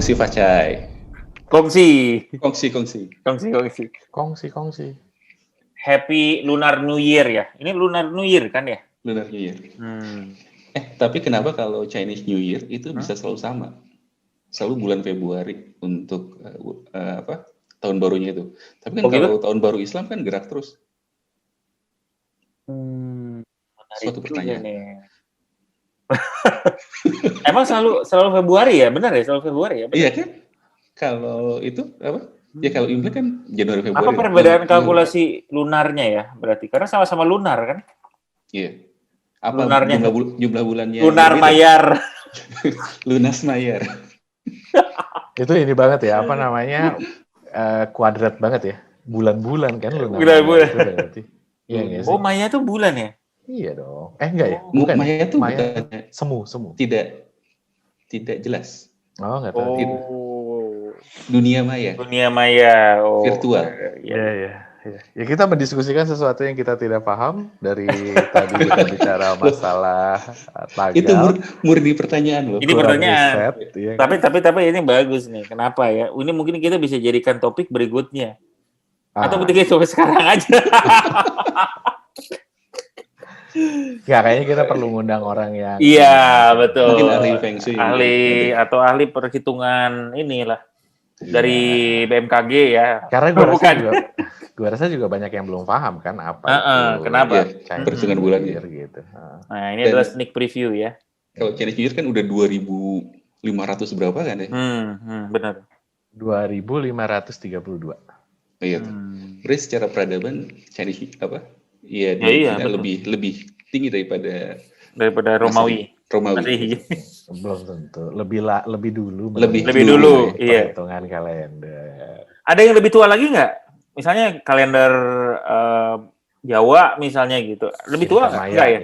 Kongsi Facai. Kongsi. Happy Lunar New Year ya. Ini Lunar New Year kan ya? Lunar New Year. Tapi kenapa kalau Chinese New Year itu bisa selalu sama? Selalu bulan Februari untuk tahun barunya itu. Tapi kan kalau tahun baru Islam kan gerak terus. Suatu pertanyaan. Emang selalu Februari ya? Benar ya, selalu Februari ya? Benar? Iya kan? Kalau itu apa? Ya kalau Imlek kan Januari Februari. Apa perbedaan kalkulasi lunarnya ya? Berarti karena sama-sama lunar kan? Iya. Apa lunarnya? Jumlah bulannya? Lunar mayar. Lunas mayar. Itu ini banget ya, apa namanya? Kuadrat banget ya. Bulan-bulan kan lunar. Bulan-bulan. Iya, oh, Maya itu bulan ya? Iya dong. Enggak ya? Bukan. Maya itu semu. Tidak jelas. Oh, enggak tahu. Dunia maya. Oh, virtual. Iya. Ya kita mendiskusikan sesuatu yang kita tidak paham dari tadi kita bicara masalah tagal. Itu murni pertanyaan loh. Ini pertanyaan. Riset, ya, tapi ini bagus nih. Kenapa ya? Ini mungkin kita bisa jadikan topik berikutnya. Atau ketika sampai sekarang aja. Ya kayaknya kita perlu ngundang orang yang betul. Mungkin ahli feng shui. Ahli perhitungan inilah dari BMKG ya. Karena gue rasa juga banyak yang belum paham kan apa itu. Kenapa? Perhitungan bulannya gitu. Nah, ini adalah sneak preview ya. Kalau Chinese New Year kan udah 2.500 berapa kan ya? Benar. 2.532. Iya. Berarti secara peradaban Chinese apa? Iya, lebih tinggi daripada Romawi. Belum tentu. Lebih dulu. Lebih dulu. Iya. Perhitungan kalender. Ada yang lebih tua lagi nggak? Misalnya kalender Jawa misalnya gitu. Lebih tua nggak ya?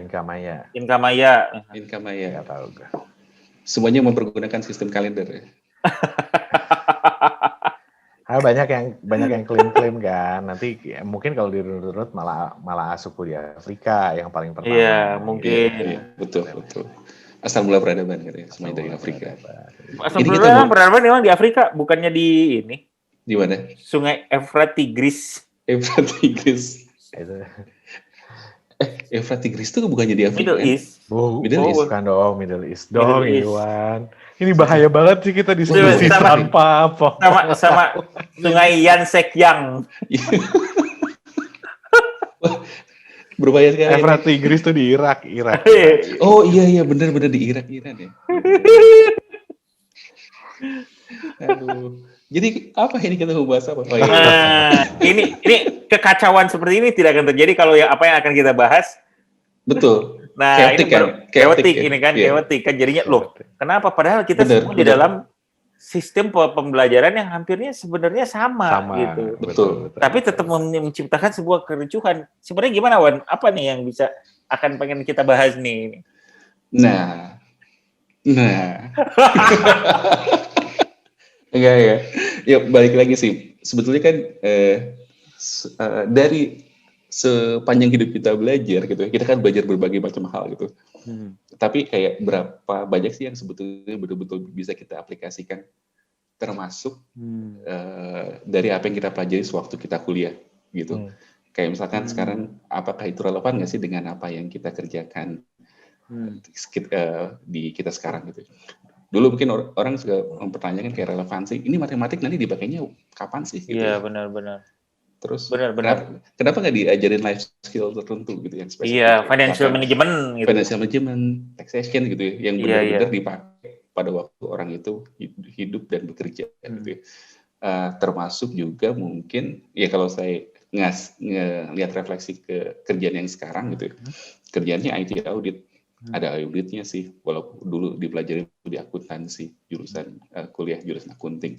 Inka Maya. Nggak tahu gue. Semuanya mempergunakan sistem kalender ya. Banyak yang klaim kan. Nanti mungkin kalau dirunut malah suku di Afrika yang paling pertama. Iya, mungkin. Iya, betul. Asal mula peradaban katanya, semuanya dari Afrika. Asal mula peradaban memang di Afrika, bukannya di ini. Di mana? Sungai Efrat Tigris. Efrat Tigris itu bukannya di Afrika? Middle East. Bukan dong, Middle East dong, Iwan. Ini bahaya banget sih kita diskusi tanpa apa. Sama Sungai Yansekyang. Berbahaya sekali. Efrat Tigris itu di Irak. Oh iya benar di Iran ya. Aduh. Jadi apa ini kita mau bahas apa? Ini kekacauan seperti ini tidak akan terjadi kalau apa yang akan kita bahas. Betul. Nah, chaotic ini kan. Jadinya loh. Kenapa? Padahal kita semua di dalam sistem pembelajaran yang hampirnya sebenarnya sama gitu. Betul. Tapi tetap menciptakan sebuah kericuhan. Sebenarnya gimana, Wan? Apa nih yang akan pengen kita bahas nih? Nah. Enggak ya. Ya balik lagi sih. Sebetulnya kan dari sepanjang hidup kita belajar gitu, kita kan belajar berbagai macam hal gitu. Tapi kayak berapa banyak sih yang sebetulnya betul-betul bisa kita aplikasikan, termasuk dari apa yang kita pelajari sewaktu kita kuliah gitu. Kayak misalkan sekarang apakah itu relevan nggak sih dengan apa yang kita kerjakan di kita sekarang gitu. Dulu mungkin orang juga mempertanyakan kayak relevansi, ini matematik nanti dipakainya kapan sih? Gitu. Iya, benar. Terus Kenapa nggak diajarin life skill tertentu gitu yang spesifik? Iya, financial management gitu. Financial management, taxation gitu ya, yang benar-benar dipakai pada waktu orang itu hidup dan bekerja gitu ya. Termasuk juga mungkin, ya kalau saya ngelihat refleksi ke kerjaan yang sekarang gitu ya, kerjaannya IT audit. Ada auditnya sih, walaupun dulu dipelajari di akuntansi, jurusan kuliah jurusan akunting.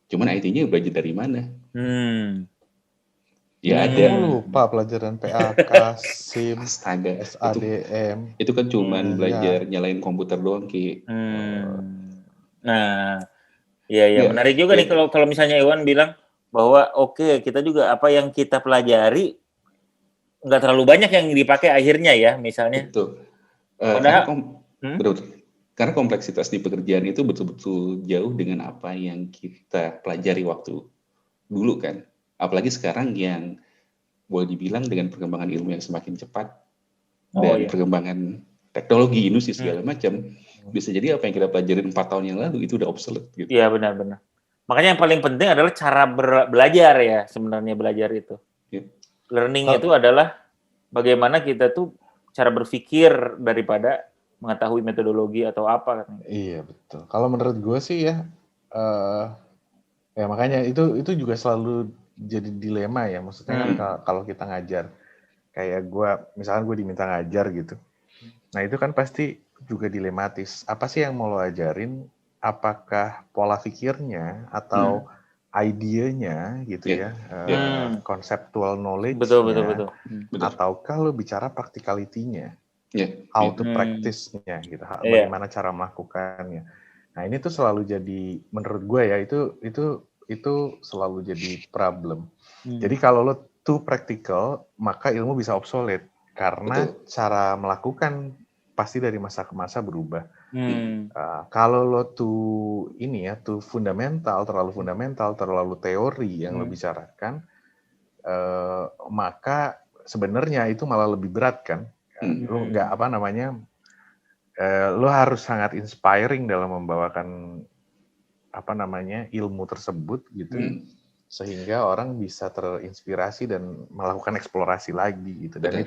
Cuman IT-nya belajar dari mana? Ya ada. Lupa pelajaran PAK, SIM, SADM. Itu kan cuman belajar nyalain komputer doang, Ki. Nah, iya menarik juga nih kalau misalnya Iwan bilang bahwa oke, kita juga apa yang kita pelajari nggak terlalu banyak yang dipakai akhirnya ya, misalnya. Betul. Padahal, Karena kompleksitas di pekerjaan itu betul-betul jauh dengan apa yang kita pelajari waktu dulu kan. Apalagi sekarang yang boleh dibilang dengan perkembangan ilmu yang semakin cepat dan perkembangan teknologi, industri segala macam, bisa jadi apa yang kita pelajarin 4 tahun yang lalu itu udah obsolete gitu. Iya, benar-benar. Makanya yang paling penting adalah cara belajar ya, sebenarnya belajar itu. Learning itu adalah bagaimana kita tuh cara berpikir daripada mengetahui metodologi atau apa. Iya, betul. Kalau menurut gue sih ya, ya makanya itu juga selalu jadi dilema ya. Maksudnya kan kalau kita ngajar, kayak gue, misalkan gue diminta ngajar gitu. Nah itu kan pasti juga dilematis. Apa sih yang mau lo ajarin? Apakah pola pikirnya atau idenya gitu ya, conceptual knowledge-nya, ataukah lo bicara practicality-nya, how to practice-nya gitu, bagaimana cara melakukannya. Nah ini tuh selalu jadi, menurut gue ya, itu selalu jadi problem. Jadi kalau lo too practical, maka ilmu bisa obsolete karena cara melakukan pasti dari masa ke masa berubah. Kalau lo tuh fundamental, terlalu teori yang lo bicarakan, maka sebenarnya itu malah lebih berat kan. Lo nggak lo harus sangat inspiring dalam membawakan ilmu tersebut gitu. Sehingga orang bisa terinspirasi dan melakukan eksplorasi lagi gitu. Dan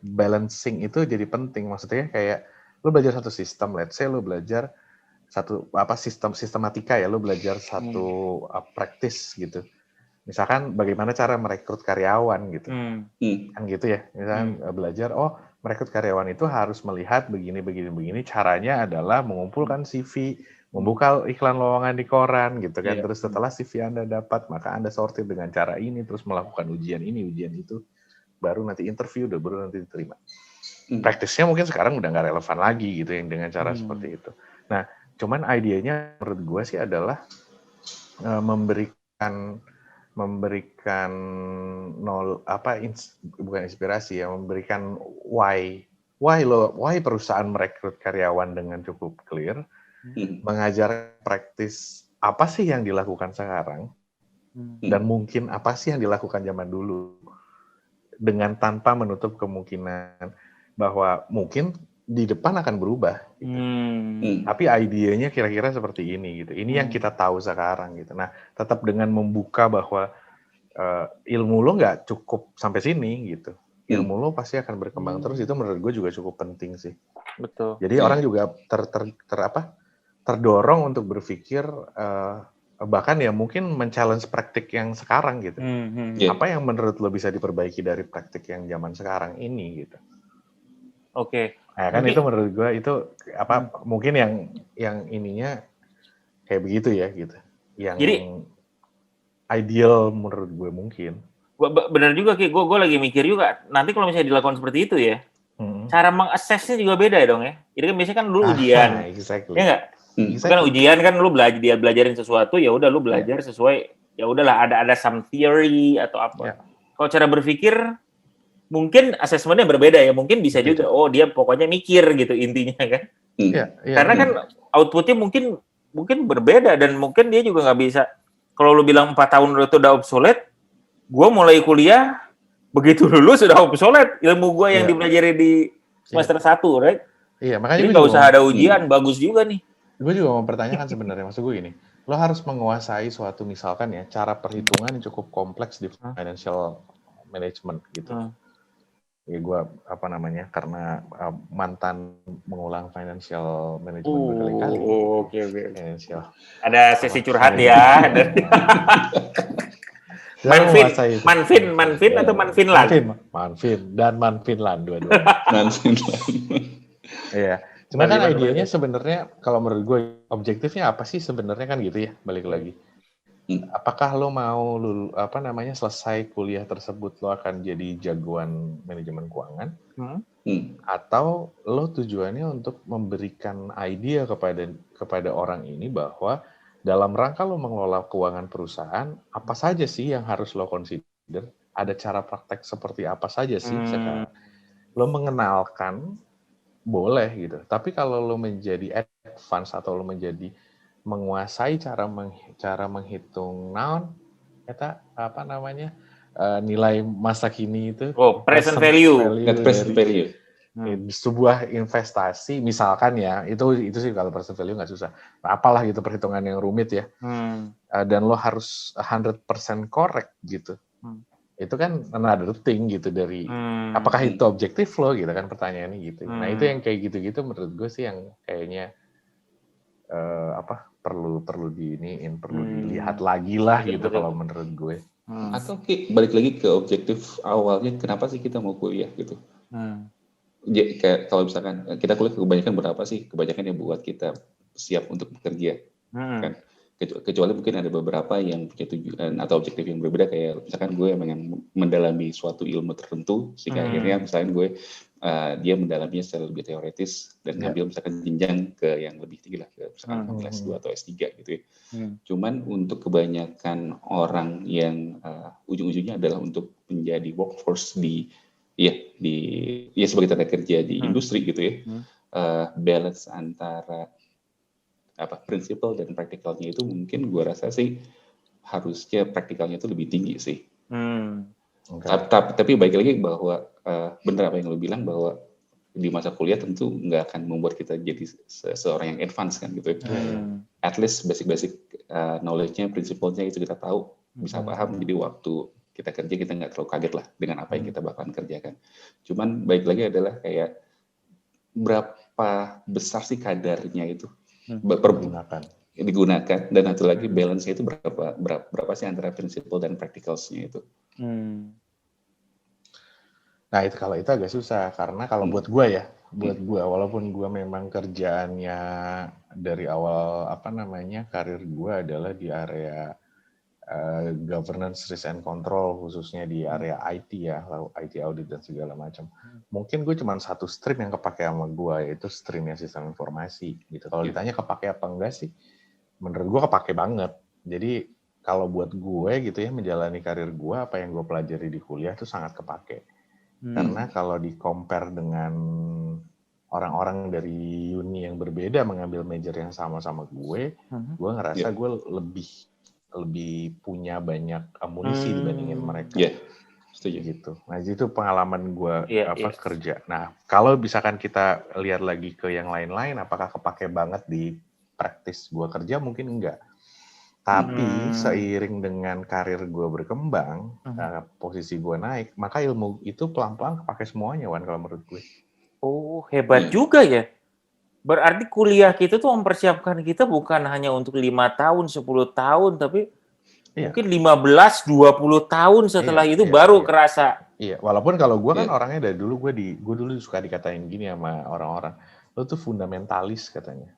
balancing itu jadi penting. Maksudnya kayak lo belajar satu sistem, let's say lo belajar satu sistematika ya, lo belajar satu practice gitu. Misalkan bagaimana cara merekrut karyawan gitu. Kan gitu ya. Misalkan belajar merekrut karyawan itu harus melihat begini. Caranya adalah mengumpulkan CV, membuka iklan lowongan di koran gitu kan. Terus setelah CV Anda dapat, maka Anda sortir dengan cara ini, terus melakukan ujian ini, ujian itu, baru nanti interview, baru nanti diterima. Praktisnya mungkin sekarang udah nggak relevan lagi gitu yang dengan cara seperti itu. Nah, cuman idenya menurut gue sih adalah memberikan bukan inspirasi ya, memberikan why perusahaan merekrut karyawan dengan cukup clear. Mengajar praktis apa sih yang dilakukan sekarang dan mungkin apa sih yang dilakukan zaman dulu, dengan tanpa menutup kemungkinan bahwa mungkin di depan akan berubah gitu. Tapi idenya kira-kira seperti ini gitu. Ini yang kita tahu sekarang gitu. Nah, tetap dengan membuka bahwa ilmu lo nggak cukup sampai sini gitu. Ilmu lo pasti akan berkembang terus. Itu menurut gue juga cukup penting sih. Betul. Jadi orang juga terdorong untuk berpikir bahkan ya mungkin men-challenge praktik yang sekarang gitu. Apa yang menurut lo bisa diperbaiki dari praktik yang zaman sekarang ini gitu. Oke. Nah, kan itu menurut gue itu mungkin yang ininya kayak begitu ya gitu. Yang jadi, ideal menurut gue mungkin. Benar juga Ki, gue lagi mikir juga nanti kalau misalnya dilakukan seperti itu ya. Cara mengaksesnya juga beda ya dong ya. Jadi kan biasanya kan lu ujian. Exactly. Ya enggak? Kan ujian kan lu belajarin sesuatu, ya udah lu belajar sesuai, ya udahlah ada some theory atau apa. Kalau cara berpikir mungkin asesmennya berbeda ya. Mungkin bisa juga dia pokoknya mikir gitu intinya kan. Karena kan outputnya mungkin berbeda dan mungkin dia juga nggak bisa. Kalau lu bilang 4 tahun itu udah obsolete, gue mulai kuliah begitu lulus sudah obsolete ilmu gue yang dipelajari di semester 1, right? Iya, makanya jadi nggak usah ada ujian, bagus juga nih. Gue juga mempertanyakan sebenarnya, maksud gue gini, lo harus menguasai suatu misalkan ya, cara perhitungan yang cukup kompleks di financial management gitu. Ya gue karena mantan mengulang financial management berkali-kali. Oke. Financial. Ada sesi curhat ya. Manfin atau Manfinland? Manfin dan Manfinland dua-dua. Manfinland. Iya. Cuma kan idenya sebenarnya kalau menurut gue objektifnya apa sih sebenarnya kan gitu ya, balik lagi. Apakah lo mau selesai kuliah tersebut lo akan jadi jagoan manajemen keuangan? Atau lo tujuannya untuk memberikan idea kepada orang ini bahwa dalam rangka lo mengelola keuangan perusahaan, apa saja sih yang harus lo consider? Ada cara praktek seperti apa saja sih sekarang? Lo mengenalkan boleh gitu. Tapi kalau lo menjadi advance atau lo menjadi menguasai cara menghitung naon, eta apa namanya nilai masa kini itu, present value net present value. Sebuah investasi misalkan ya, itu sih kalau present value nggak susah. Apalah gitu perhitungan yang rumit ya. Dan lo harus 100% correct gitu. Itu kan another thing gitu dari apakah itu objektif lo gitu kan pertanyaannya gitu. Nah itu yang kayak gitu-gitu menurut gue sih yang kayaknya perlu dilihat lagi lah gitu kalau menurut gue. Atau balik lagi ke objektif awalnya, kenapa sih kita mau kuliah gitu? Kayak kalau misalkan kita kuliah kebanyakan berapa sih? Kebanyakan yang buat kita siap untuk bekerja, kan? Kecuali mungkin ada beberapa yang punya tujuan atau objektif yang berbeda, kayak misalkan gue yang mendalami suatu ilmu tertentu sehingga akhirnya misalkan gue dia mendalaminya secara lebih teoretis dan ngambil misalkan jenjang ke yang lebih tinggi lah, ke misalkan S2 atau S3 gitu ya. Cuman untuk kebanyakan orang yang ujung-ujungnya adalah untuk menjadi workforce sebagai tenaga kerja di industri gitu ya, balance antara prinsipal dan praktikalnya itu mungkin gue rasa sih harusnya praktikalnya itu lebih tinggi sih. Tapi baik lagi bahwa benar apa yang lo bilang bahwa di masa kuliah tentu nggak akan membuat kita jadi seorang yang advance kan gitu. At least basic knowledge-nya, prinsipalnya itu kita tahu, bisa paham, jadi waktu kita kerja kita nggak terlalu kaget lah dengan apa yang kita bakalan kerjakan. Cuman baik lagi adalah kayak berapa besar sih kadarnya itu digunakan, dan satu lagi balance-nya itu berapa sih antara prinsipal dan practicals-nya itu. Nah itu kalau itu agak susah karena kalau buat gue walaupun gue memang kerjaannya dari awal karir gue adalah di area governance, risk and control, khususnya di area IT ya, IT audit dan segala macam. Mungkin gue cuma satu stream yang kepake sama gue, yaitu streamnya sistem informasi gitu. Kalau ditanya kepake apa enggak sih, menurut gue kepake banget. Jadi kalau buat gue gitu ya, menjalani karir gue, apa yang gue pelajari di kuliah itu sangat kepake. Karena kalau di-compare dengan orang-orang dari uni yang berbeda mengambil major yang sama-sama gue ngerasa gue lebih punya banyak amunisi dibandingin mereka. Setuju. Gitu. Nah, itu pengalaman gue kerja. Nah, kalau misalkan kita lihat lagi ke yang lain-lain, apakah kepake banget di praktis gue kerja? Mungkin enggak. Tapi seiring dengan karir gue berkembang, posisi gue naik, maka ilmu itu pelan-pelan kepake semuanya, Wan, kalau menurut gue. Oh, hebat juga ya. Berarti kuliah kita tuh mempersiapkan kita bukan hanya untuk 5 tahun, 10 tahun, tapi mungkin 15, 20 tahun setelah itu baru kerasa. Iya, walaupun kalau gue kan orangnya dari dulu, gue dulu suka dikatain gini sama orang-orang, lo tuh fundamentalis katanya.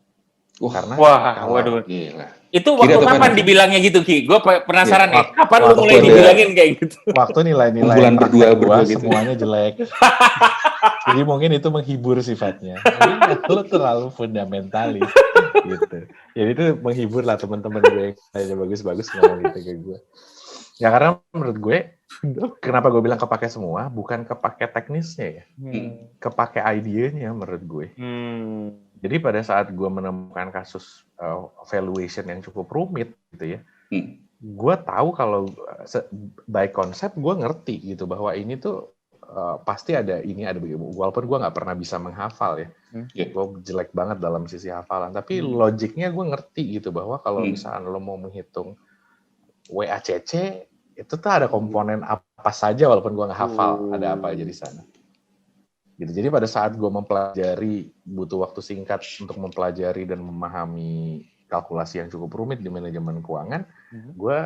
Waduh. Gila. Itu waktu kapan dibilangnya gitu, Ki? Gue penasaran nih, kapan lu mulai dibilangin kayak gitu? Waktu nilai-nilai bulan berdua gitu. Semuanya jelek. Jadi mungkin itu menghibur sifatnya. Lo terlalu fundamentalis gitu. Jadi itu menghibur lah teman-teman gue yang kayaknya bagus-bagus ngomong gitu ke gue. Ya karena menurut gue, kenapa gue bilang kepake semua, bukan kepake teknisnya ya. Kepake idenya menurut gue. Jadi pada saat gue menemukan kasus valuation yang cukup rumit gitu ya, gue tahu kalau by konsep gue ngerti gitu bahwa ini tuh pasti ada walaupun gue nggak pernah bisa menghafal ya, gue jelek banget dalam sisi hafalan, tapi logiknya gue ngerti gitu bahwa kalau misalnya lo mau menghitung WACC itu tuh ada komponen apa saja walaupun gue nggak hafal ada apa aja di sana. Gitu. Jadi pada saat gue mempelajari, butuh waktu singkat untuk mempelajari dan memahami kalkulasi yang cukup rumit di manajemen keuangan, gue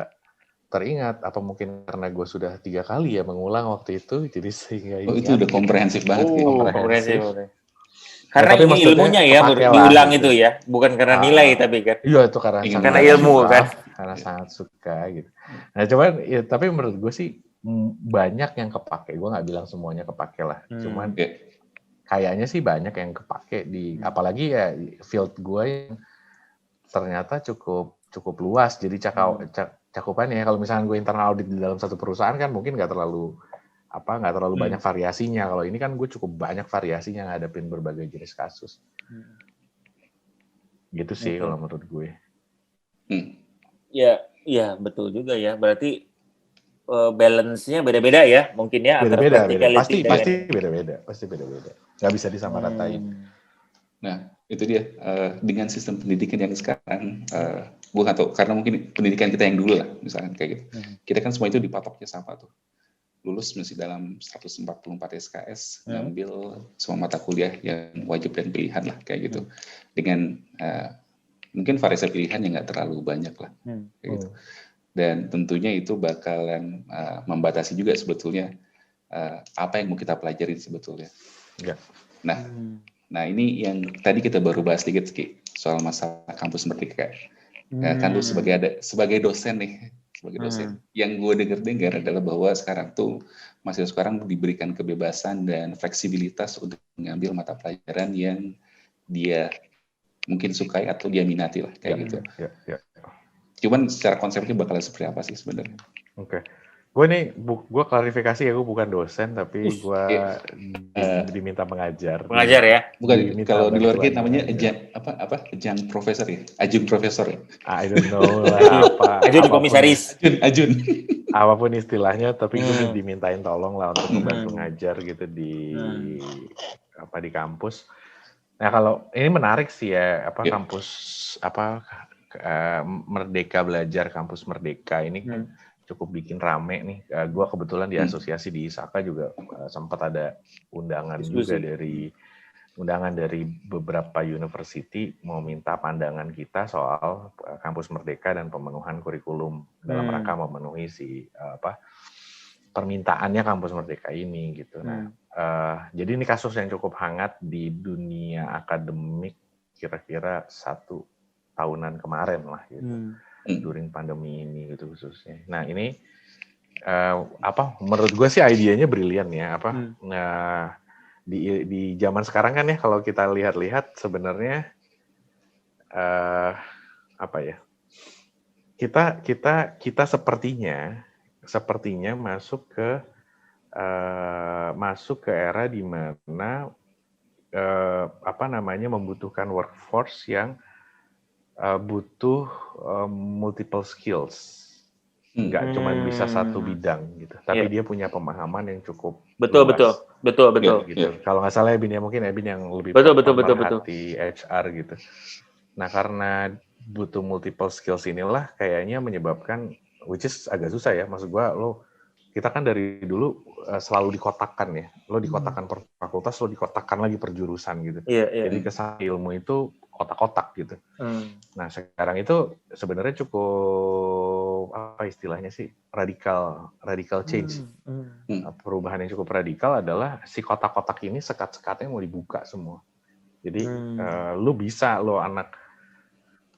teringat, apa mungkin karena gue sudah 3 kali ya mengulang waktu itu, jadi sehingga itu udah komprehensif banget. Komprehensif. Karena ya, ilmunya ya diulang gitu ya, bukan karena nilai tapi kan. Iya itu karena ilmu suka, kan. Karena sangat suka gitu. Nah cuman ya, tapi menurut gue sih banyak yang kepake. Gue nggak bilang semuanya kepake lah, cuman kayaknya sih banyak yang kepake di, apalagi ya field gue yang ternyata cukup luas. Jadi cakupannya kalau misalnya gue internal audit di dalam satu perusahaan kan mungkin nggak terlalu nggak terlalu banyak variasinya. Kalau ini kan gue cukup banyak variasinya ngadepin berbagai jenis kasus. Gitu sih kalau menurut gue. Ya betul juga ya. Berarti balance-nya beda-beda ya, mungkin ya. Beda-beda. Pasti beda-beda. Nggak bisa disamaratain. Nah, itu dia. Dengan sistem pendidikan yang sekarang, gue nggak tahu, karena mungkin pendidikan kita yang dulu lah, misalkan kayak gitu. Kita kan semua itu dipatoknya sama tuh. Lulus masih dalam 144 SKS, ngambil semua mata kuliah yang wajib dan pilihan lah, kayak gitu. Dengan mungkin variasi pilihan yang nggak terlalu banyak lah, kayak gitu. Dan tentunya itu bakalan membatasi juga sebetulnya apa yang mau kita pelajarin sebetulnya. Nah ini yang tadi kita baru bahas sedikit soal masalah kampus merdeka. Kan lu sebagai dosen nih, yang gue dengar adalah bahwa sekarang tuh mahasiswa sekarang diberikan kebebasan dan fleksibilitas untuk mengambil mata pelajaran yang dia mungkin sukai atau dia minati lah, kayak gitu. Cuman secara konsepnya bakal seperti apa sih sebenarnya? Oke. Gue klarifikasi ya, gue bukan dosen, tapi gue diminta mengajar. Mengajar ya? Bukan, kalau di luar kita namanya adjunct profesor ya? Adjunct profesor ya? I don't know lah apa. Adjunct komisaris. Adjunct. Apapun istilahnya, tapi gue dimintain tolong lah untuk membantu ngajar gitu di kampus. Nah kalau ini menarik sih ya, kampus Merdeka Belajar, kampus Merdeka ini kan cukup bikin rame nih. Gue kebetulan di asosiasi di ISAKA juga sempat ada undangan dari beberapa university mau minta pandangan kita soal kampus Merdeka dan pemenuhan kurikulum dalam rangka memenuhi permintaannya kampus Merdeka ini gitu. Nah, jadi ini kasus yang cukup hangat di dunia akademik kira-kira 1 tahunan kemarin lah gitu. During pandemi ini gitu khususnya. Nah ini menurut gue sih idenya brilian ya. Nah di zaman sekarang kan ya kalau kita lihat-lihat sebenarnya kita sepertinya masuk ke era di mana membutuhkan workforce yang butuh multiple skills, nggak cuma bisa satu bidang gitu, tapi dia punya pemahaman yang cukup betul. Gitu. Kalau nggak salah Ebin yang lebih pemerhati HR gitu. Nah karena butuh multiple skills inilah kayaknya menyebabkan, which is agak susah ya, maksud gua kita kan dari dulu selalu dikotakkan ya, lo dikotakkan per fakultas, lo dikotakkan lagi per jurusan gitu. Jadi kesan ilmu itu kotak-kotak gitu. Nah sekarang itu sebenarnya cukup istilahnya sih radical change. Perubahan yang cukup radikal adalah si kotak-kotak ini sekat-sekatnya mau dibuka semua. Jadi lo anak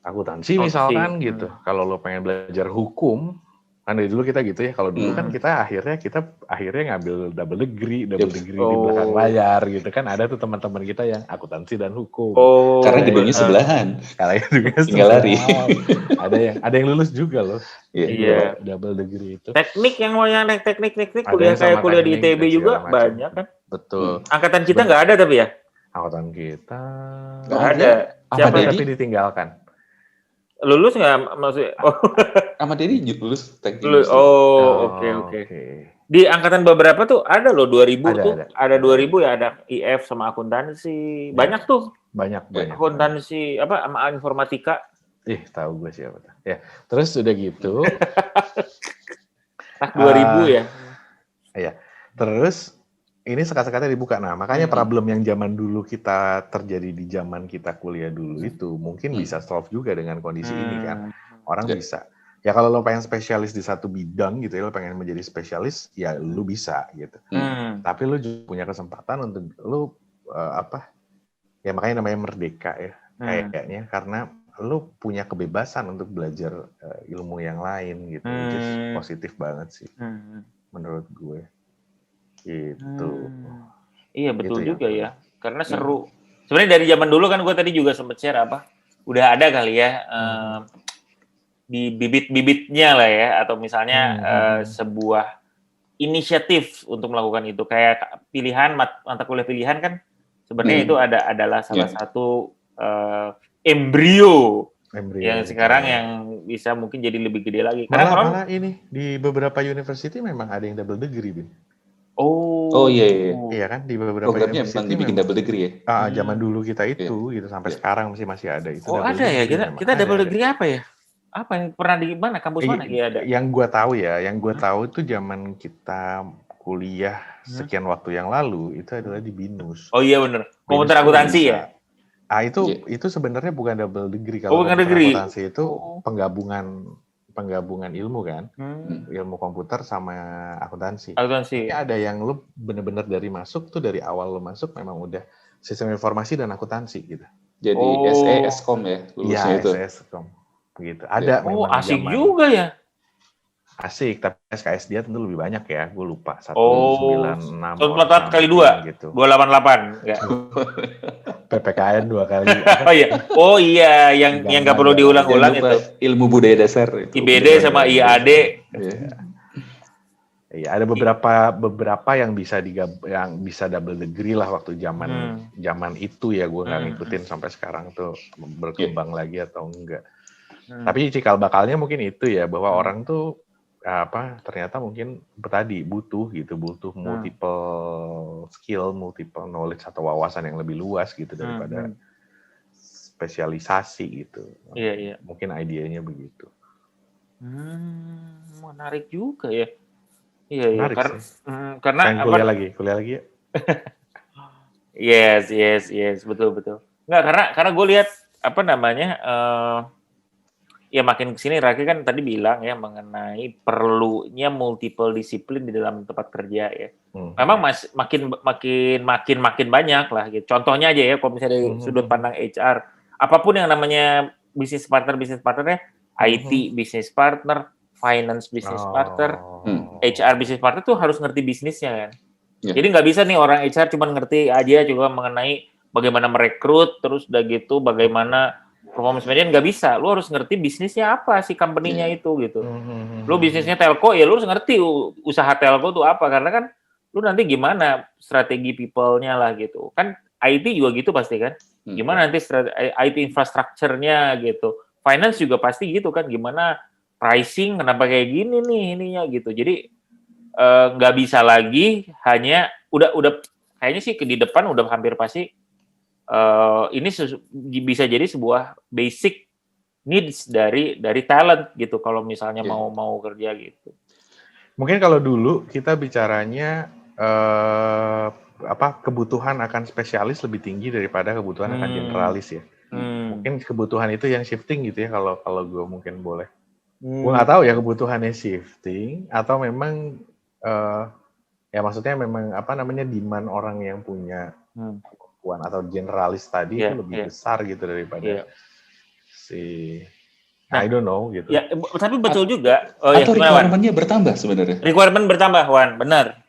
akuntansi misalkan gitu. Kalau lo pengen belajar hukum, kan dari dulu kita gitu ya. Kalau dulu kan kita akhirnya ngambil double degree di belakang layar gitu kan. Ada tuh teman-teman kita yang akuntansi dan hukum. Karena gedungnya sebelahan. Tinggal lari. Ada yang lulus juga loh. Iya. Double degree itu. Teknik yang mau naik teknik kuliah di ITB juga banyak kan. Betul. Angkatan kita nggak ada tapi ya. Angkatan kita nggak ada. Siapa tapi ditinggalkan. Lulus nggak maksudnya? Ahmad Dedi lulus teknik. Oke. Di angkatan beberapa tuh ada loh 2000 ada 2000 ya, ada IF sama akuntansi. Banyak tuh. Banyak. Akuntansi sama informatika. Tahu gue siapa. Ya, terus udah gitu. 2000 ya. Iya. Terus ini sekat-sekatnya dibuka. Nah, makanya problem yang zaman dulu kita terjadi di zaman kita kuliah dulu itu mungkin bisa solve juga dengan kondisi ini kan. Orang bisa. Ya kalau lo pengen spesialis di satu bidang gitu ya, lo pengen menjadi spesialis, ya lo bisa gitu. Tapi lo juga punya kesempatan untuk lo ya makanya namanya merdeka ya kayaknya, karena lo punya kebebasan untuk belajar ilmu yang lain gitu. Which is positif banget sih menurut gue. Gitu. Iya betul juga ya. Karena seru. Sebenarnya dari zaman dulu kan gue tadi juga sempat share udah ada kali ya di bibit-bibitnya lah ya, atau misalnya sebuah inisiatif untuk melakukan itu. Kayak pilihan mata kuliah pilihan kan sebenarnya itu adalah salah satu embrio yang sekarang yang bisa mungkin jadi lebih gede lagi. Malah ini di beberapa university memang ada yang double degree, Bin. Oh iya. Iya kan di beberapa programnya memang dibikin double degree ya. Zaman dulu kita itu gitu sampai sekarang masih ada itu. Oh ada ya, kita double degree apa ya? Apa yang pernah di mana, kampus mana ya ada? Yang gue tahu itu zaman kita kuliah sekian waktu yang lalu itu adalah di BINUS. Oh iya benar. Komputer akuntansi ya. Itu sebenarnya bukan double degree kalau akuntansi itu penggabungan ilmu kan, ilmu komputer sama akuntansi. Tapi ada yang lu bener-bener dari awal lu masuk memang udah sistem informasi dan akuntansi gitu. Jadi SE Eskom ya lulusnya itu. Iya, SE Eskom. Gitu. Ada memang asik juga ya. Asik, tapi SKS dia tentu lebih banyak ya. Gue lupa 196. 144 kali 2 gitu. 288 enggak. PPKN 2 kali. Oh iya, yang enggak perlu diulang-ulang itu. Ilmu budaya dasar itu. IBD sama IAD. Iya, ada beberapa yang bisa double degree lah waktu zaman itu ya. Gue nggak ngikutin sampai sekarang tuh berkembang lagi atau enggak. Tapi cikal bakalnya mungkin itu ya, bahwa orang tuh ternyata mungkin butuh multiple skill, multiple knowledge atau wawasan yang lebih luas gitu daripada spesialisasi gitu. Iya. Mungkin idenya begitu. Menarik juga ya. Iya. Karena kuliah lagi ya. Yes, betul. Enggak, karena gue lihat ya makin kesini Raki kan tadi bilang ya mengenai perlunya multiple disiplin di dalam tempat kerja ya. Memang makin banyak lah gitu. Contohnya aja ya, kalau misalnya dari sudut pandang HR, apapun yang namanya bisnis partnernya, IT business partner, finance business partner, HR business partner tuh harus ngerti bisnisnya kan. Jadi nggak bisa nih orang HR cuma ngerti aja juga mengenai bagaimana merekrut, terus udah gitu bagaimana performance management, nggak bisa. Lu harus ngerti bisnisnya apa sih company-nya itu gitu. Lu bisnisnya telco, ya lu harus ngerti usaha telco itu apa. Karena kan lu nanti gimana strategi people-nya lah gitu. Kan IT juga gitu pasti kan. Gimana nanti IT infrastructure-nya gitu. Finance juga pasti gitu kan. Gimana pricing, kenapa kayak gini nih ininya gitu. Jadi nggak bisa lagi hanya udah kayaknya sih di depan udah hampir pasti ini bisa jadi sebuah basic needs dari talent gitu kalau misalnya mau kerja gitu. Mungkin kalau dulu kita bicaranya kebutuhan akan spesialis lebih tinggi daripada kebutuhan akan generalis ya. Mungkin kebutuhan itu yang shifting gitu ya kalau gue mungkin boleh. Gue nggak tahu ya kebutuhannya shifting atau memang ya maksudnya memang demand orang yang punya atau generalis tadi itu lebih besar gitu daripada I don't know gitu. Ya, tapi betul juga. Atau requirement-nya bertambah sebenarnya. Requirement bertambah, Wan, benar.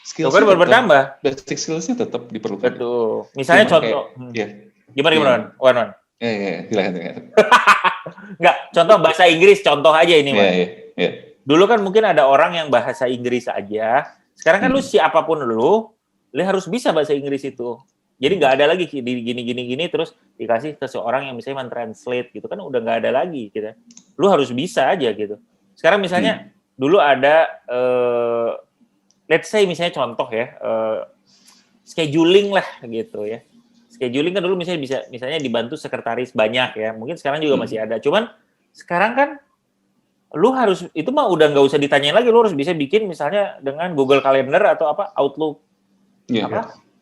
Skill-nya bertambah. Basic skill-nya tetap diperlukan. Betul. Misalnya contoh. Gimana, Wan? Silakan. Enggak, contoh bahasa Inggris, contoh aja ini, Wan. Iya. Dulu kan mungkin ada orang yang bahasa Inggris aja. Sekarang kan lu siapapun lu harus bisa bahasa Inggris itu. Jadi nggak ada lagi gini terus dikasih ke seorang yang misalnya mentranslate gitu kan udah nggak ada lagi gitu. Lu harus bisa aja gitu. Sekarang misalnya dulu ada let's say misalnya contoh ya scheduling lah gitu ya. Scheduling kan dulu misalnya dibantu sekretaris banyak ya. Mungkin sekarang juga masih ada. Cuman sekarang kan lu harus itu mah udah nggak usah ditanyain lagi, lu harus bisa bikin misalnya dengan Google Calendar atau Outlook.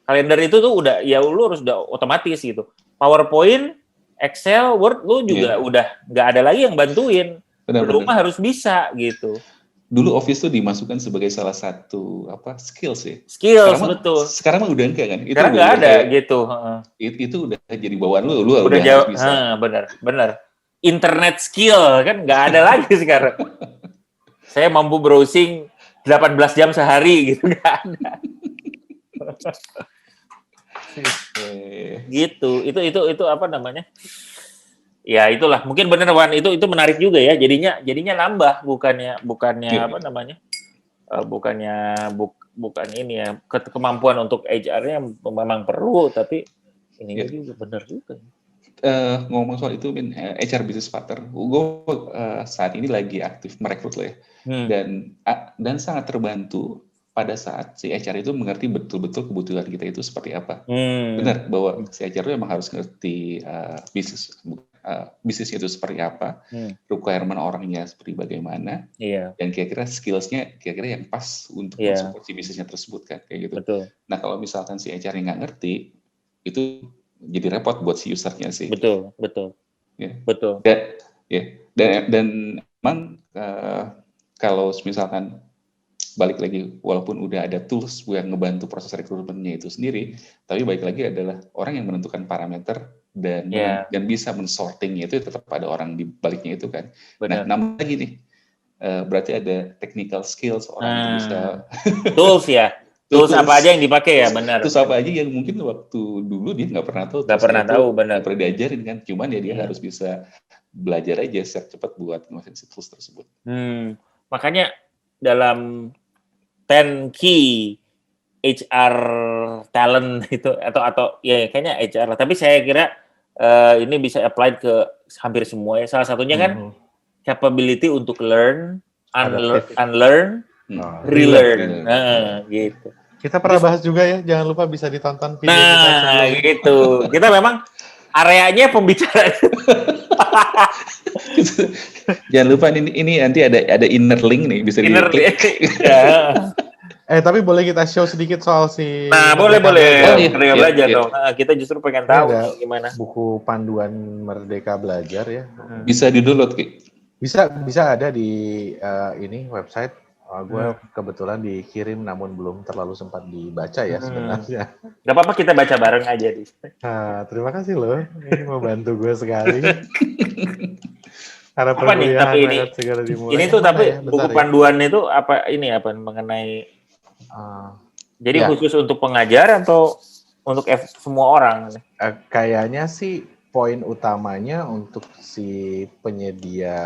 Kalender itu tuh udah ya lu harus udah otomatis gitu. PowerPoint, Excel, Word lu juga udah nggak ada lagi yang bantuin. Lu mah harus bisa gitu. Dulu Office tuh dimasukkan sebagai salah satu skills ya. Skills betul. Sekarang mah udah enggak kan? Sekarang nggak ada gitu. Itu udah jadi bawaan lu udah jauh, bisa. Benar. Internet skill kan nggak ada lagi sekarang. Saya mampu browsing 18 jam sehari gitu, nggak ada. Gitu. Itu apa namanya? Ya itulah. Mungkin benar Wan, itu menarik juga ya. Jadinya nambah bukannya apa namanya? bukan ini ya, kemampuan untuk HR-nya memang perlu, tapi ini juga benar juga. Ngomong soal itu, HR business partner, gue saat ini lagi aktif merekrut loh ya, dan sangat terbantu pada saat si HR itu mengerti betul-betul kebutuhan kita itu seperti apa. Benar bahwa si HR itu memang harus ngerti bisnisnya itu seperti apa, requirement orangnya seperti bagaimana, dan kira-kira skills-nya kira-kira yang pas untuk mensupport si bisnisnya tersebut kan, kayak gitu. Betul. Nah kalau misalkan si HR-nya nggak ngerti, itu jadi repot buat si usernya sih. Betul. Ya. Betul. Dan memang kalau misalkan balik lagi, walaupun udah ada tools yang ngebantu proses rekrutmennya itu sendiri, tapi balik lagi adalah orang yang menentukan parameter dan bisa men-sortingnya itu tetap ada orang di baliknya itu kan. Benar. Nah, nambah lagi nih, berarti ada technical skills orang itu bisa tools ya. Tools apa aja yang dipakai ya, benar. Tools apa aja yang mungkin waktu dulu dia nggak pernah tahu. Nggak pernah tahu, benar. Nggak pernah diajarin kan, cuman ya dia harus bisa belajar aja secara cepat buat ngelakuin si tools tersebut. Makanya dalam 10 key HR talent itu atau ya kayaknya HR lah. Tapi saya kira ini bisa applied ke hampir semua ya. Salah satunya kan capability untuk learn, unlearn, relearn. Gitu. Kita pernah bahas juga ya, jangan lupa bisa ditonton video kita. Gitu. Kita memang areanya pembicaraan. Jangan lupa ini nanti ada inner link nih, bisa di-klik. Tapi boleh kita show sedikit soal si... Nah, boleh. Merdeka Belajar dong. Kita justru pengen tahu gimana. Buku panduan Merdeka Belajar ya. Bisa di-download, Ki? Bisa ada di ini website. Gue kebetulan dikirim namun belum terlalu sempat dibaca ya sebenarnya. Gak apa-apa, kita baca bareng aja di. Terima kasih loh, ini membantu gue sekali. Apa nih? Tapi ini tuh tapi buku panduan itu apa mengenai? Jadi khusus untuk pengajar atau untuk semua orang? Kayaknya sih poin utamanya untuk si penyedia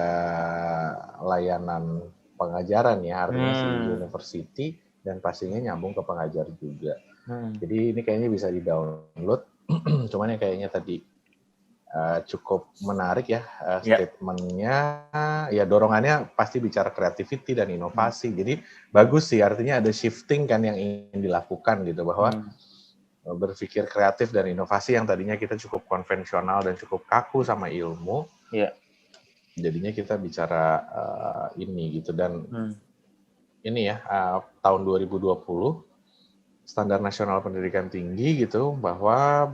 layanan pengajaran ya, artinya si university, dan pastinya nyambung ke pengajar juga. Jadi ini kayaknya bisa di-download, cuman yang kayaknya tadi cukup menarik ya statementnya, ya dorongannya pasti bicara creativity dan inovasi. Jadi bagus sih, artinya ada shifting kan yang ingin dilakukan gitu, bahwa berpikir kreatif dan inovasi yang tadinya kita cukup konvensional dan cukup kaku sama ilmu. Jadinya kita bicara ini gitu, dan ini ya tahun 2020 Standar Nasional Pendidikan Tinggi gitu, bahwa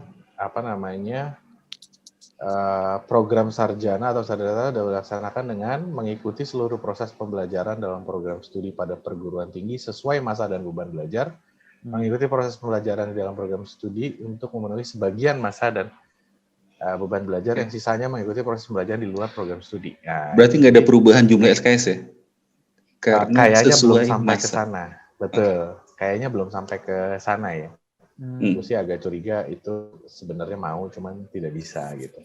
program sarjana atau sarjana dilaksanakan dengan mengikuti seluruh proses pembelajaran dalam program studi pada perguruan tinggi sesuai masa dan beban belajar, mengikuti proses pembelajaran di dalam program studi untuk memenuhi sebagian masa dan beban belajar, yang sisanya mengikuti proses pembelajaran di luar program studi. Berarti nggak ada perubahan jumlah SKS ya? Karena kayaknya belum sampai ke sana. Betul. Kayaknya belum sampai ke sana ya. Gue sih agak curiga itu sebenarnya mau, cuman tidak bisa gitu.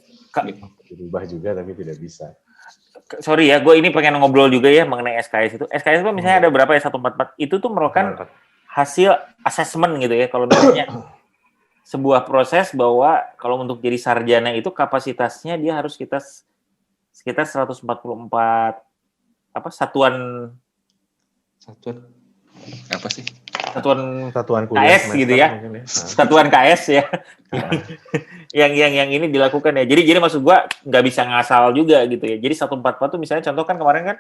Berubah juga tapi tidak bisa. Sorry ya, gue ini pengen ngobrol juga ya mengenai SKS itu. SKS itu misalnya ada berapa ya, 144. Itu tuh merupakan hasil assessment gitu ya. Kalau misalnya sebuah proses bahwa kalau untuk jadi sarjana itu kapasitasnya dia harus sekitar 144 satuan apa sih? Satuan KS gitu ya. Satuan KS ya. yang ini dilakukan ya. Jadi maksud gua nggak bisa ngasal juga gitu ya. Jadi 144 tuh misalnya contoh kan kemarin kan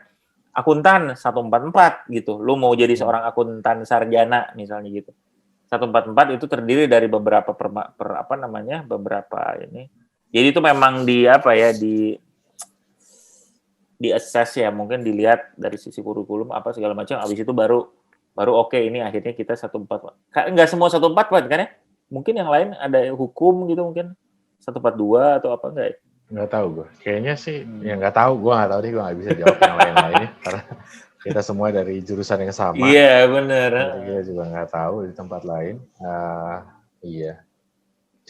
akuntan 144 gitu. Lu mau jadi seorang akuntan sarjana misalnya gitu. 144 itu terdiri dari beberapa beberapa ini. Jadi itu memang di assess ya, mungkin dilihat dari sisi kurikulum apa segala macam, habis itu baru oke, ini akhirnya kita 144. Enggak semua 144 kan ya? Mungkin yang lain ada hukum gitu mungkin 142 atau apa enggak ya? Nggak tahu gue. Kayaknya sih ya nggak tahu, gue nggak tahu deh, gue nggak bisa jawab yang lain-lainnya karena kita semua dari jurusan yang sama. Iya, benar. Kita juga nggak tahu di tempat lain. Iya.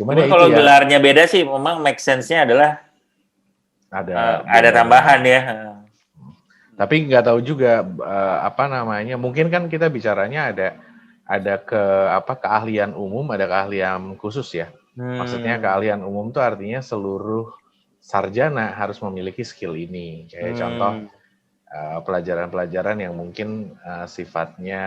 Cuman kalau gelarnya beda sih, memang make sense-nya adalah ada tambahan ya. Tapi nggak tahu juga apa namanya. Mungkin kan kita bicaranya ada keahlian umum, ada keahlian khusus ya. Maksudnya keahlian umum itu artinya seluruh sarjana harus memiliki skill ini. Kayak contoh pelajaran-pelajaran yang mungkin sifatnya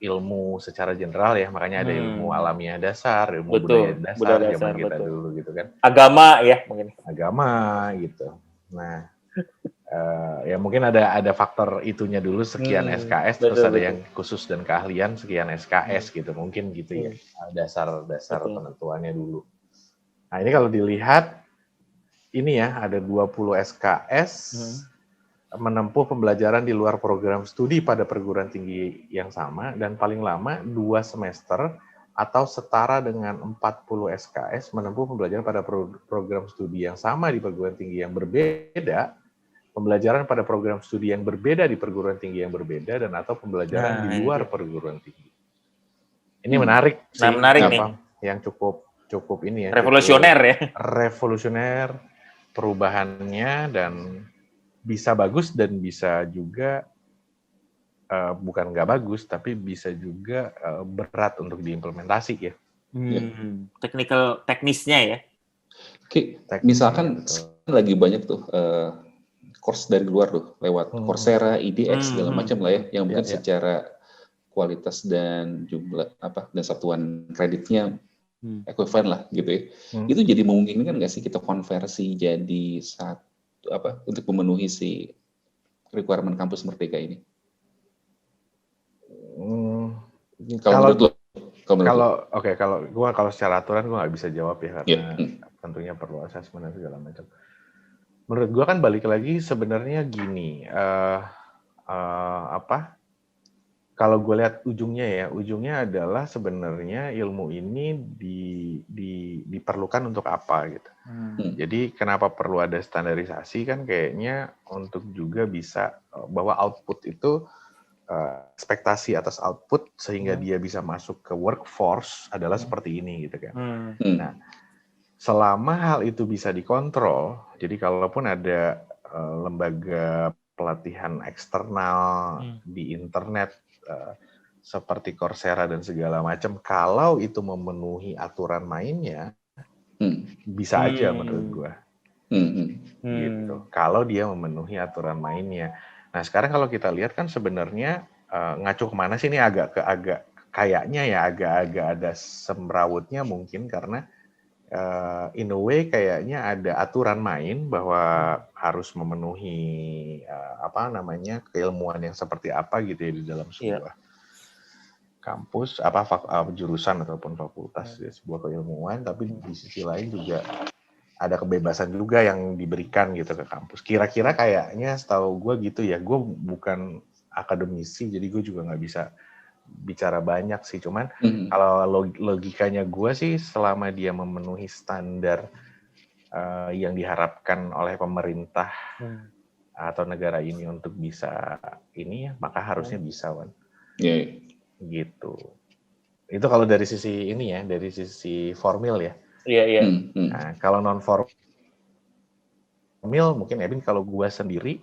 ilmu secara general ya, makanya ada ilmu alamiah dasar, ilmu budaya dasar zaman kita dulu gitu kan. Agama ya mungkin. Agama gitu. Nah, ya mungkin ada faktor itunya dulu sekian SKS, terus ada yang khusus dan keahlian sekian SKS gitu, mungkin gitu ya, dasar penentuannya dulu. Nah ini kalau dilihat, ini ya ada 20 SKS menempuh pembelajaran di luar program studi pada perguruan tinggi yang sama, dan paling lama 2 semester atau setara dengan 40 SKS menempuh pembelajaran pada program studi yang sama di perguruan tinggi yang berbeda, pembelajaran pada program studi yang berbeda di perguruan tinggi yang berbeda, dan atau pembelajaran di luar perguruan tinggi. Ini menarik sih, yang cukup ini ya. Revolusioner ya. Revolusioner perubahannya, dan bisa bagus dan bisa juga bukan nggak bagus, tapi bisa juga berat untuk diimplementasi ya. Teknisnya ya. Oke, misalkan lagi banyak tuh course dari luar tuh lewat Coursera, IDX segala macam lah ya, yang mungkin secara kualitas dan jumlah dan satuan kreditnya equivalent lah gitu ya. Itu jadi memungkinkan nggak sih kita konversi jadi untuk memenuhi si requirement kampus Merdeka ini? Kalau secara aturan gue nggak bisa jawab ya, karena tentunya perlu asesmen dan segala macam. Menurut gue kan balik lagi sebenarnya gini, kalau gue lihat ujungnya adalah sebenarnya ilmu ini diperlukan untuk apa gitu. Jadi kenapa perlu ada standarisasi, kan kayaknya untuk juga bisa bahwa output itu ekspektasi atas output sehingga dia bisa masuk ke workforce adalah seperti ini gitu kan. Nah, selama hal itu bisa dikontrol, jadi kalaupun ada lembaga pelatihan eksternal di internet seperti Coursera dan segala macam, kalau itu memenuhi aturan mainnya, bisa aja menurut gua. Gitu. Kalau dia memenuhi aturan mainnya. Nah sekarang kalau kita lihat kan sebenarnya ngacu kemana sih, ini agak kayaknya ada semrawutnya mungkin, karena in a way kayaknya ada aturan main bahwa harus memenuhi keilmuan yang seperti apa gitu ya di dalam sebuah kampus, jurusan ataupun fakultas ya, sebuah keilmuan, tapi di sisi lain juga ada kebebasan juga yang diberikan gitu ke kampus. Kira-kira kayaknya setahu gue gitu ya, gue bukan akademisi jadi gue juga nggak bisa bicara banyak sih, cuman kalau logikanya gue sih selama dia memenuhi standar yang diharapkan oleh pemerintah atau negara ini untuk bisa ini ya, maka harusnya bisa, Wan. Gitu. Itu kalau dari sisi ini ya, dari sisi formil ya. Iya. Nah, kalau non formil mungkin Ebin, kalau gue sendiri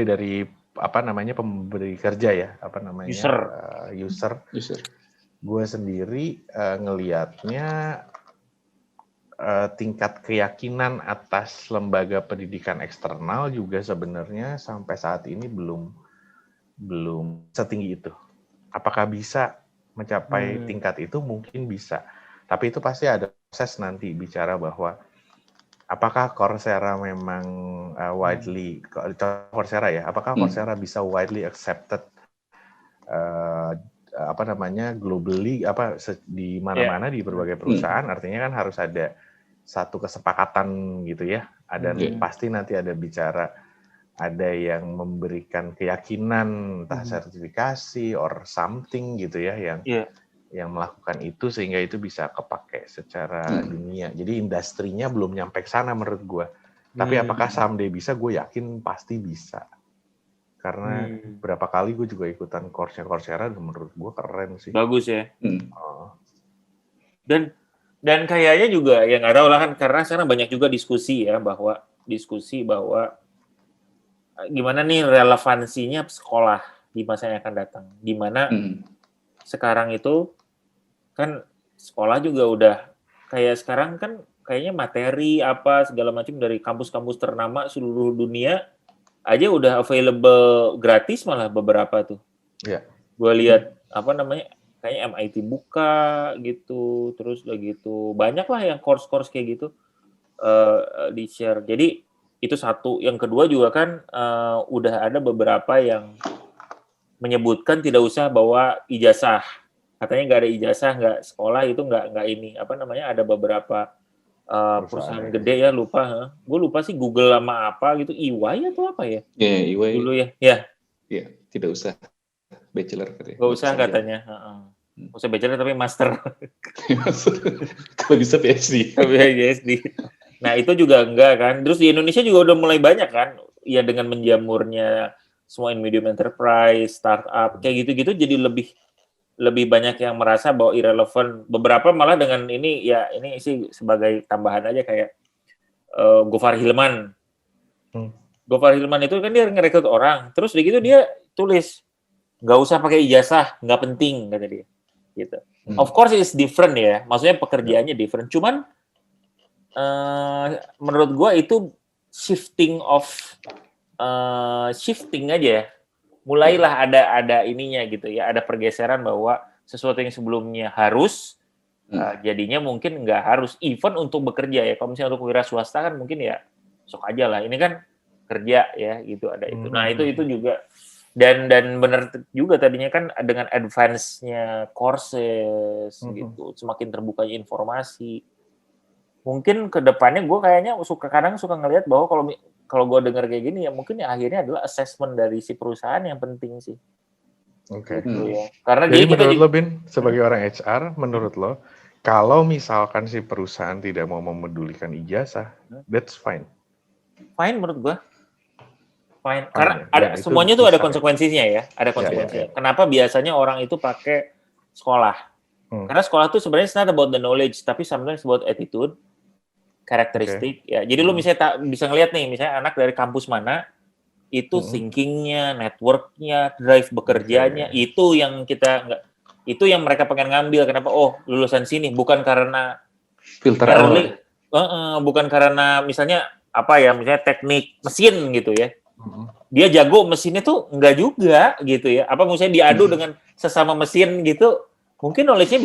dari pemberi kerja ya, user. Gue sendiri ngelihatnya tingkat keyakinan atas lembaga pendidikan eksternal juga sebenarnya sampai saat ini belum setinggi itu. Apakah bisa mencapai tingkat itu? Mungkin bisa, tapi itu pasti ada proses nanti bicara bahwa apakah Coursera memang widely, Coursera ya, apakah Coursera bisa widely accepted globally, di mana-mana di berbagai perusahaan. Artinya kan harus ada satu kesepakatan gitu ya, pasti nanti ada bicara, ada yang memberikan keyakinan entah sertifikasi or something gitu ya, yang melakukan itu sehingga itu bisa kepake secara dunia. Jadi industrinya belum nyampe ke sana menurut gue. Tapi apakah someday bisa? Gue yakin pasti bisa. Karena berapa kali gue juga ikutan course-nya Coursera dan menurut gue keren sih. Bagus ya. Dan kayaknya juga ya nggak tahu lah kan, karena sekarang banyak juga diskusi ya bahwa diskusi bahwa gimana nih relevansinya sekolah di masa yang akan datang. Gimana sekarang itu kan sekolah juga udah kayak sekarang kan kayaknya materi apa segala macam dari kampus-kampus ternama seluruh dunia aja udah available gratis malah beberapa tuh. Iya. Gue lihat kayaknya MIT buka gitu, terus udah gitu banyak lah yang course-course kayak gitu di share. Jadi itu satu. Yang kedua juga kan udah ada beberapa yang menyebutkan tidak usah bawa ijazah. Katanya nggak ada ijazah, nggak sekolah itu nggak ini ada beberapa perusahaan gede ya, lupa. Gue lupa sih Google sama apa gitu, EY atau apa ya? Iya, EY. Dulu ya. Iya, tidak usah bachelor katanya. Nggak usah katanya. Nggak usah bachelor tapi master. Kalau bisa PhD. PhD. Nah, itu juga enggak kan. Terus di Indonesia juga udah mulai banyak kan, ya dengan menjamurnya small and medium enterprise, startup, kayak gitu-gitu jadi lebih banyak yang merasa bahwa irrelevant. Beberapa malah dengan ini sih sebagai tambahan aja kayak Gofar Hilman. Gofar Hilman itu kan dia ngerekrut orang, terus begitu dia tulis nggak usah pakai ijazah, nggak penting kata dia. Gitu. Of course it's different ya, maksudnya pekerjaannya different. Cuman menurut gua itu shifting aja ya. Mulailah ada ininya gitu ya, ada pergeseran bahwa sesuatu yang sebelumnya harus jadinya mungkin nggak harus, even untuk bekerja ya. Kalau misalnya untuk wira swasta kan mungkin ya sok aja lah, ini kan kerja ya gitu, ada itu. Nah itu juga dan benar juga tadinya kan dengan advance-nya courses gitu, semakin terbukanya informasi. Mungkin ke depannya gue kayaknya kadang suka ngelihat bahwa kalau gue dengar kayak gini ya mungkin ya akhirnya adalah assessment dari si perusahaan yang penting sih. Oke. Gitu ya. Karena jadi menurut lo, Bin, sebagai orang HR, menurut lo kalau misalkan si perusahaan tidak mau memedulikan ijazah, that's fine. Fine menurut gue. Fine. Karena ada semuanya tuh ada konsekuensinya ya, ada konsekuensinya. Kenapa biasanya orang itu pakai sekolah? Karena sekolah tuh sebenarnya it's not about the knowledge, tapi sometimes about attitude, karakteristik. Ya. Jadi lu misalnya bisa ngelihat nih, misalnya anak dari kampus mana, itu thinking-nya, network-nya, drive bekerjanya, itu yang itu yang mereka pengen ngambil. Kenapa? Oh, lulusan sini bukan karena filter bukan karena misalnya misalnya teknik mesin gitu ya. Dia jago mesinnya tuh enggak juga gitu ya. Apa misalnya diadu dengan sesama mesin gitu, mungkin knowledge-nya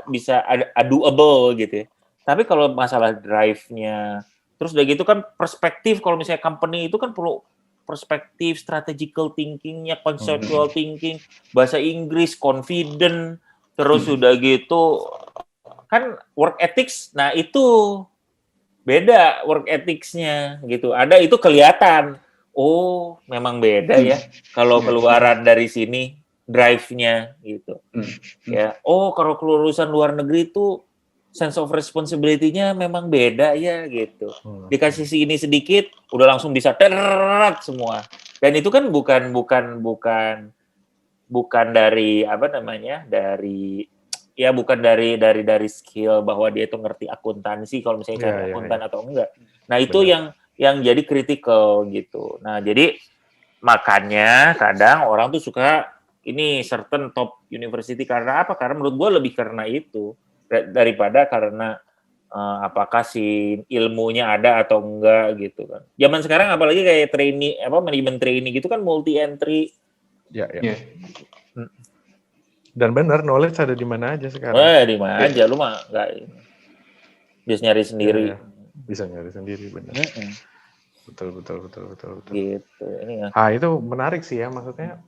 bisa aduable gitu ya. Tapi kalau masalah drive-nya, terus udah gitu kan perspektif, kalau misalnya company itu kan perlu perspektif, strategical thinking-nya, conceptual thinking, bahasa Inggris, confident, terus udah gitu kan work ethics. Nah itu beda work ethics-nya gitu. Ada itu kelihatan. Oh, memang beda ya kalau keluaran dari sini drive-nya gitu. Ya, oh kalau kelulusan luar negeri itu sense of responsibility-nya memang beda ya gitu. Dikasih ini sedikit udah langsung bisa terat semua. Dan itu kan bukan dari bukan dari skill bahwa dia itu ngerti akuntansi kalau misalnya akuntan atau enggak. Nah, itu yang jadi kritikal gitu. Nah, jadi makanya kadang orang tuh suka ini certain top university karena apa? Karena menurut gue lebih karena itu daripada karena apakah si ilmunya ada atau enggak gitu kan. Zaman sekarang apalagi kayak trainee manajemen trainee gitu kan multi entry. Ya. Dan benar knowledge ada di mana aja sekarang. Di mana aja lu mah enggak bisa nyari sendiri. Ya. Bisa nyari sendiri benar. Betul. Gitu. Ini itu menarik sih ya, maksudnya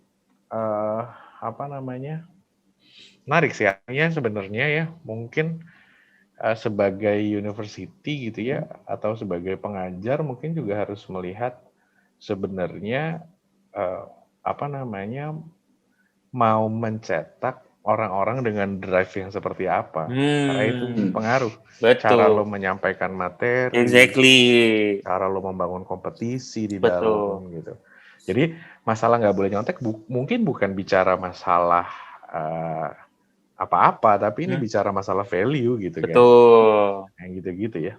menarik sih ya sebenarnya ya, mungkin sebagai university gitu ya, atau sebagai pengajar mungkin juga harus melihat sebenarnya mau mencetak orang-orang dengan drive yang seperti apa. Karena itu pengaruh. Betul. Cara lo menyampaikan materi, cara lo membangun kompetisi di dalam gitu. Jadi masalah nggak boleh nyontek mungkin bukan bicara masalah apa-apa, tapi ini bicara masalah value gitu kan. Betul. Yang gitu-gitu ya.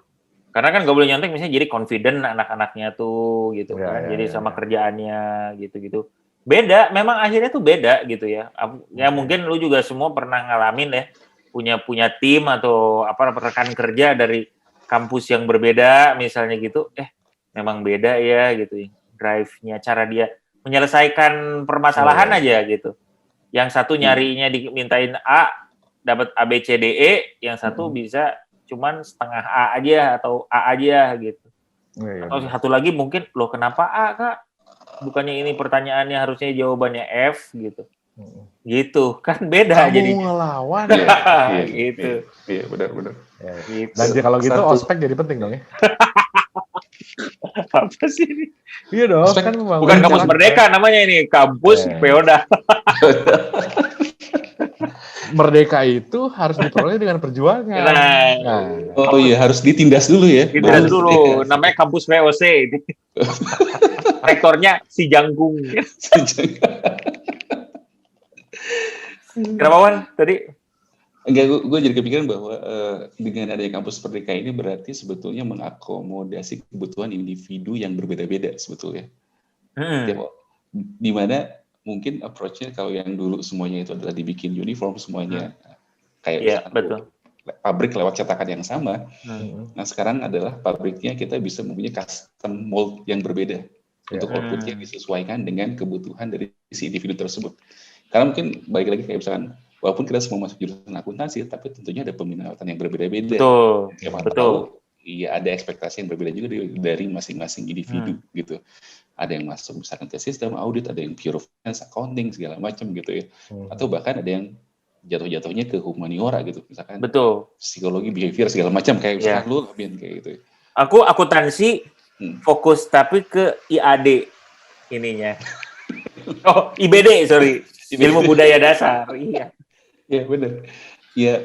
Karena kan nggak boleh nyontek, misalnya jadi confident anak-anaknya tuh gitu Ya, kan, ya, jadi ya, sama ya. kerjaannya gitu-gitu. Beda, memang akhirnya tuh beda gitu ya. Ya Oke. mungkin lu juga semua pernah ngalamin ya, punya tim atau apa rekan kerja dari kampus yang berbeda misalnya gitu, memang beda ya gitu ya. Drive-nya, cara dia menyelesaikan permasalahan Ya, ya. aja gitu. Yang satu nyarinya dimintain A, dapat A B C D E, yang satu bisa cuman setengah A aja atau A aja gitu. Ya, ya, Atau benar. satu lagi mungkin, loh kenapa A, Kak? Bukannya ini pertanyaannya harusnya jawabannya F gitu. Gitu, kan beda Kamu jadi. ngelawan. Gitu. Iya, benar-benar. Ya, ya. Gitu. Dan kalau gitu Satu. ospek jadi penting dong ya. Apa sih ini? Iya dong, Ospek kan membangun Bukan kampus karakter. merdeka namanya ini, kampus Peoda. Merdeka itu harus diperoleh dengan perjuangan. Nah, Oh iya, harus ditindas dulu ya. ditindas baru dulu, merdeka. namanya kampus VOC. Rektornya si Janggung. Kenapa Wan tadi? Enggak, gue jadi kepikiran bahwa dengan adanya kampus merdeka ini berarti sebetulnya mengakomodasi kebutuhan individu yang berbeda-beda sebetulnya. Di mana mungkin approach-nya kalau yang dulu semuanya itu adalah dibikin uniform semuanya, kayak misalkan betul. pabrik lewat cetakan yang sama. Nah sekarang adalah pabriknya kita bisa mempunyai custom mold yang berbeda untuk output yang disesuaikan dengan kebutuhan dari si individu tersebut. Karena mungkin balik lagi kayak misalkan walaupun kita semua masuk jurusan akuntansi, tapi tentunya ada peminatan yang berbeda-beda. Betul. Ya, betul. Iya, ada ekspektasi yang berbeda juga dari masing-masing individu gitu. Ada yang masuk misalkan ke sistem audit, ada yang pure finance, accounting segala macam gitu ya. Atau bahkan ada yang jatuh-jatuhnya ke humaniora gitu, misalkan. Betul. Psikologi, behavior segala macam kayak misalkan lu kayak gitu. Aku akuntansi fokus tapi ke IAD ininya. Oh, IBD, sorry. Ilmu budaya dasar. Iya. Ya, benar. Ya,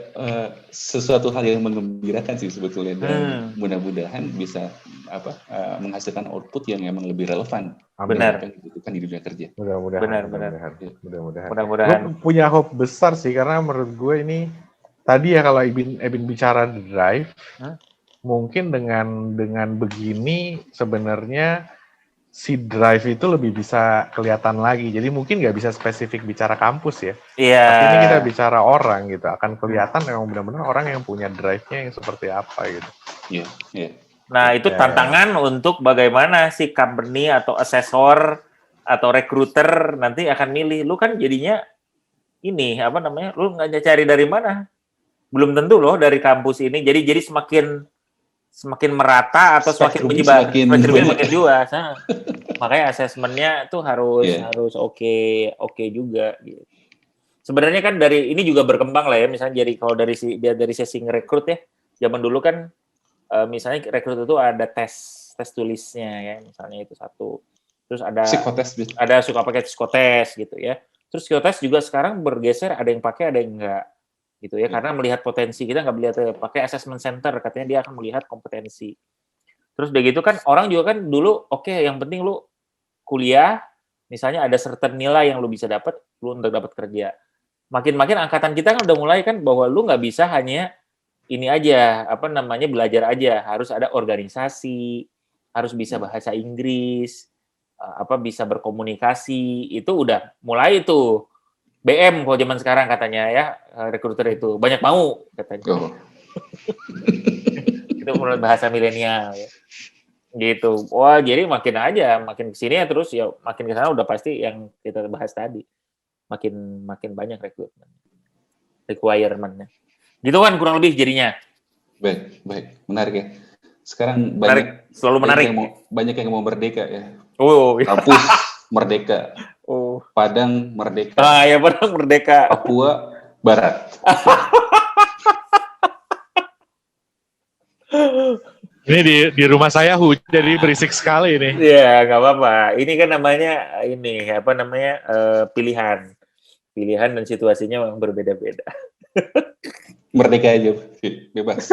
sesuatu hal yang menggembirakan sih sebetulnya, dan mudah-mudahan bisa menghasilkan output yang emang lebih relevan. Benar. Yang dibutuhkan di dunia kerja. Mudah-mudahan. Mudah-mudahan. Gue punya hope besar sih, karena menurut gue ini tadi ya kalau Ebin bicara drive, mungkin dengan begini sebenarnya si drive itu lebih bisa kelihatan lagi. Jadi mungkin nggak bisa spesifik bicara kampus ya. Iya. Tapi ini kita bicara orang gitu. Akan kelihatan memang benar-benar orang yang punya drive-nya yang seperti apa gitu. Iya, iya. Nah, itu tantangan untuk bagaimana si company atau asesor atau recruiter nanti akan milih. Lu kan jadinya ini, lu nggak cari dari mana? Belum tentu loh dari kampus ini. Jadi semakin merata atau semakin menyebar, semakin luas. Makanya asesmennya tuh harus oke juga gitu. Sebenarnya kan dari ini juga berkembang lah ya, misalnya jadi kalau dari sesi ngerekrut ya, zaman dulu kan misalnya rekrut itu ada tes tulisnya ya, misalnya itu satu. Terus ada suka pakai psikotes gitu ya. Terus psikotes juga sekarang bergeser, ada yang pakai ada yang enggak. Gitu ya, karena melihat potensi, kita nggak melihat pakai assessment center, katanya dia akan melihat kompetensi. Terus udah gitu kan orang juga kan dulu yang penting lu kuliah, misalnya ada certain nilai yang lu bisa dapat, lu untuk dapat kerja. Makin angkatan kita kan udah mulai kan bahwa lu nggak bisa hanya ini aja, belajar aja, harus ada organisasi, harus bisa bahasa Inggris, bisa berkomunikasi, itu udah mulai tuh. BM kalau zaman sekarang katanya ya, rekruter itu banyak mau katanya. Itu menurut bahasa milenial ya. Gitu. Wah, jadi makin kesini ya terus ya makin ke sana udah pasti yang kita bahas tadi. Makin banyak requirement-nya. Gitu kan kurang lebih jadinya. Baik. Menarik ya. Sekarang selalu menarik. Banyak yang mau merdeka ya. Oh, kampus merdeka. Padang merdeka. Ya Padang merdeka. Papua Barat. Ini di rumah saya hujan, jadi berisik sekali ini. Iya, nggak apa-apa. Ini kan namanya pilihan dan situasinya memang berbeda-beda. Merdeka aja, bebas.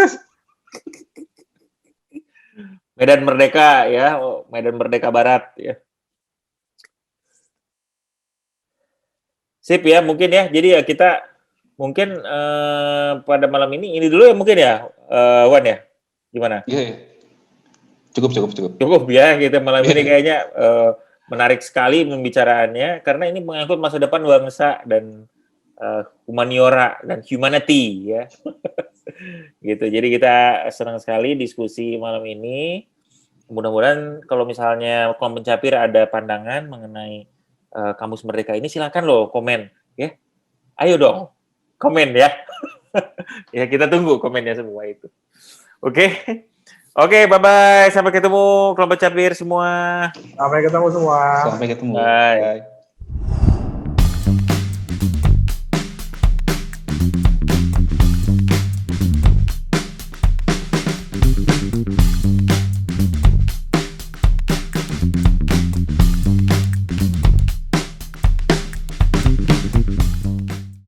Medan Merdeka ya, Medan Merdeka Barat ya. Sip ya, mungkin ya. Jadi ya kita mungkin pada malam ini dulu ya mungkin ya, Wan ya. Gimana? Iya. Cukup ya, kita malam ini kayaknya menarik sekali pembicaraannya karena ini mengangkut masa depan bangsa dan humaniora dan humanity ya. Gitu. Jadi kita senang sekali diskusi malam ini. Mudah-mudahan kalau misalnya Kelompok Pencapir ada pandangan mengenai Kamus Merdeka ini, silakan loh komen ya. Ayo dong komen ya. Ya kita tunggu komennya semua itu. Oke, bye-bye. Sampai ketemu Kelompok Pencapir semua. Sampai ketemu semua. Sampai ketemu. Bye.